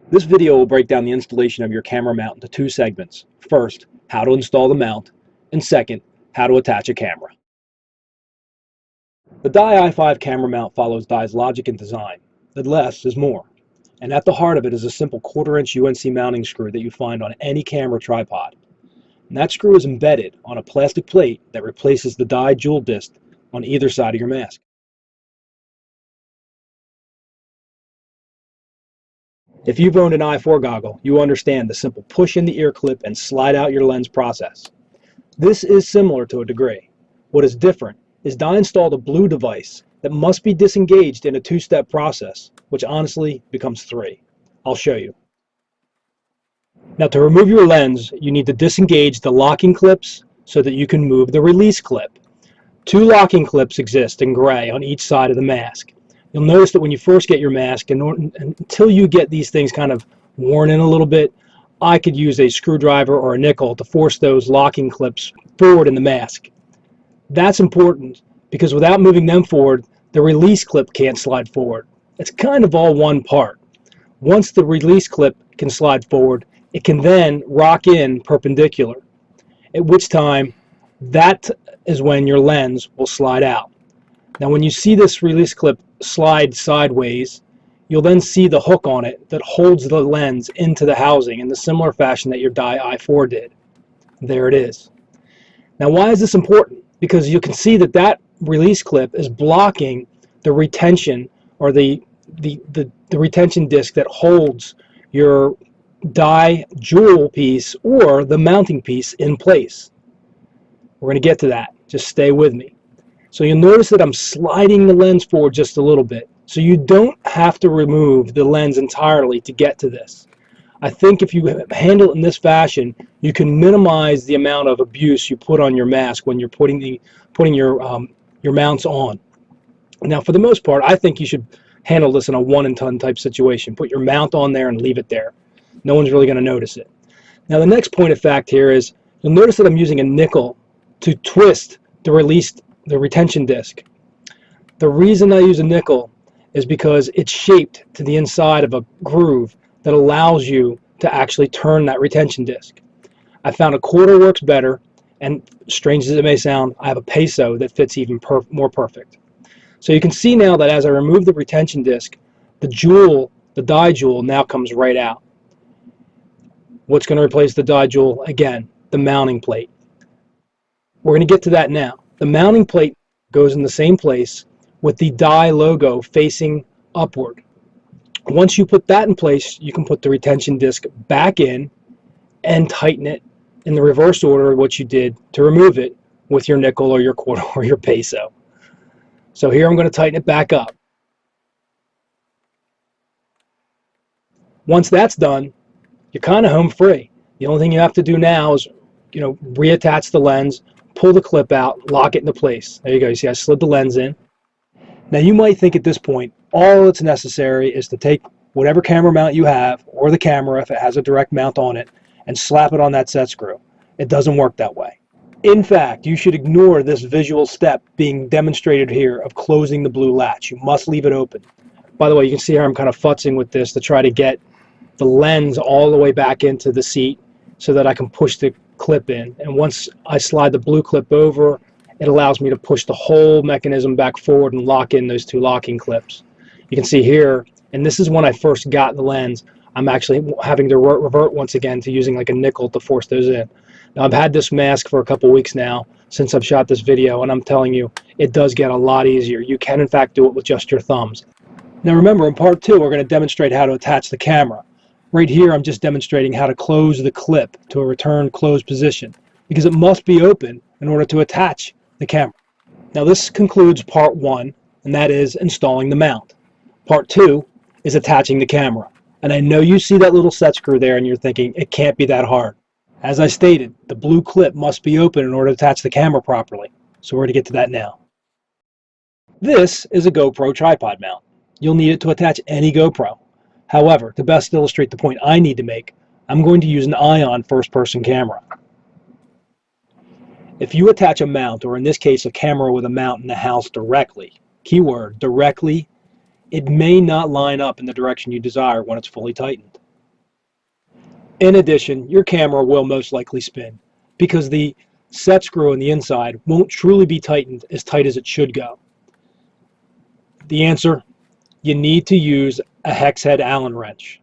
This video will break down the installation of your camera mount into two segments. First, how to install the mount, and second, how to attach a camera. The Dye i5 camera mount follows Dye's logic and design, that less is more. And at the heart of it is a simple 1/4" UNC mounting screw that you find on any camera tripod. And that screw is embedded on a plastic plate that replaces the Dye jewel disc on either side of your mask. If you've owned an i4 goggle, you understand the simple push in the ear clip and slide out your lens process. This is similar to a degree. What is different is Dye installed a blue device that must be disengaged in a two-step process, which honestly becomes three. I'll show you. Now, to remove your lens, you need to disengage the locking clips so that you can move the release clip. Two locking clips exist in gray on each side of the mask. You'll notice that when you first get your mask, until you get these things kind of worn in a little bit, I could use a screwdriver or a nickel to force those locking clips forward in the mask. That's important because without moving them forward, the release clip can't slide forward. It's kind of all one part. Once the release clip can slide forward, it can then rock in perpendicular, at which time that is when your lens will slide out. Now, when you see this release clip slide sideways, you'll then see the hook on it that holds the lens into the housing in the similar fashion that your Dye i4 did. There it is. Now, why is this important? Because you can see that that release clip is blocking the retention or the retention disc that holds your Dye jewel piece or the mounting piece in place. We're going to get to that. Just stay with me. So you'll notice that I'm sliding the lens forward just a little bit. So you don't have to remove the lens entirely to get to this. I think if you handle it in this fashion, you can minimize the amount of abuse you put on your mask when you're putting your mounts on. Now, for the most part, I think you should handle this in a 1 and done type situation. Put your mount on there and leave it there. No one's really going to notice it. Now, the next point of fact here is you'll notice that I'm using a nickel to twist the retention disc. The reason I use a nickel is because it's shaped to the inside of a groove that allows you to actually turn that retention disc. I found a 1/4 works better, and strange as it may sound, I have a peso that fits even more perfect. So you can see now that as I remove the retention disc, the Dye jewel now comes right out. What's going to replace the Dye jewel? Again, the mounting plate. We're going to get to that now. The mounting plate goes in the same place with the Dye logo facing upward. Once you put that in place, you can put the retention disc back in and tighten it in the reverse order of what you did to remove it with your nickel or your 1/4 or your peso. So here I'm going to tighten it back up. Once that's done, you're kind of home free. The only thing you have to do now is, reattach the lens, pull the clip out, lock it into place. There you go. You see I slid the lens in. Now you might think at this point, all that's necessary is to take whatever camera mount you have, or the camera if it has a direct mount on it, and slap it on that set screw. It doesn't work that way. In fact, you should ignore this visual step being demonstrated here of closing the blue latch. You must leave it open. By the way, you can see how I'm kind of futzing with this to try to get the lens all the way back into the seat so that I can push the clip in. And once I slide the blue clip over, it allows me to push the whole mechanism back forward and lock in those two locking clips. You can see here, and this is when I first got the lens, I'm actually having to revert once again to using like a nickel to force those in. Now, I've had this mask for a couple weeks now since I've shot this video, and I'm telling you, it does get a lot easier. You can in fact do it with just your thumbs. Now remember, in part 2, we're going to demonstrate how to attach the camera. Right here, I'm just demonstrating how to close the clip to a return closed position, because it must be open in order to attach the camera. Now this concludes part 1, and that is installing the mount. Part 2 is attaching the camera. And I know you see that little set screw there and you're thinking, it can't be that hard. As I stated, the blue clip must be open in order to attach the camera properly. So we're going to get to that now. This is a GoPro tripod mount. You'll need it to attach any GoPro. However, to best illustrate the point I need to make, I'm going to use an Ion first-person camera. If you attach a mount, or in this case a camera with a mount in the house directly, keyword directly, it may not line up in the direction you desire when it's fully tightened. In addition, your camera will most likely spin because the set screw on the inside won't truly be tightened as tight as it should go. The answer: you need to use a hex head Allen wrench.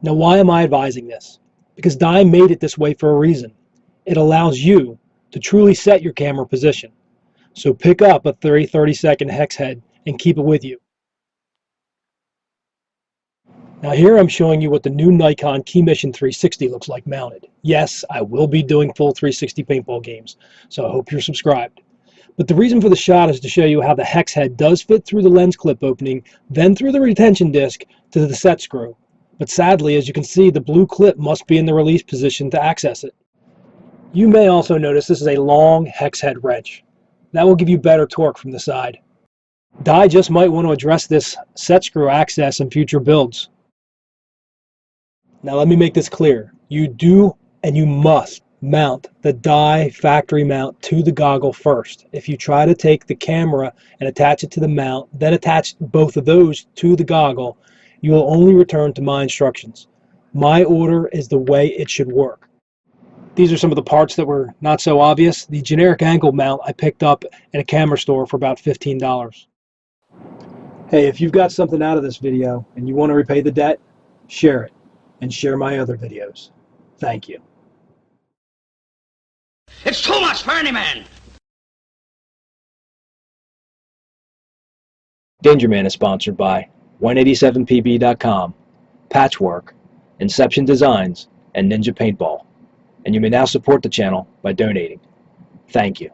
Now, why am I advising this? Because Dime made it this way for a reason. It allows you to truly set your camera position. So pick up a 30-second hex head and keep it with you. Now here I'm showing you what the new Nikon Key Mission 360 looks like mounted. Yes, I will be doing full 360 paintball games, so I hope you're subscribed. But the reason for the shot is to show you how the hex head does fit through the lens clip opening, then through the retention disc to the set screw. But sadly, as you can see, the blue clip must be in the release position to access it. You may also notice this is a long hex head wrench. That will give you better torque from the side. Dye just might want to address this set screw access in future builds. Now let me make this clear. You do and you must mount the Dye factory mount to the goggle first. If you try to take the camera and attach it to the mount, then attach both of those to the goggle, you will only return to my instructions. My order is the way it should work. These are some of the parts that were not so obvious. The generic angle mount I picked up at a camera store for about $15. Hey, if you've got something out of this video and you want to repay the debt, share it and share my other videos. Thank you. It's too much for any man! DangerMan is sponsored by 187pb.com, Patchwork, Inception Designs, and Ninja Paintball. And you may now support the channel by donating. Thank you.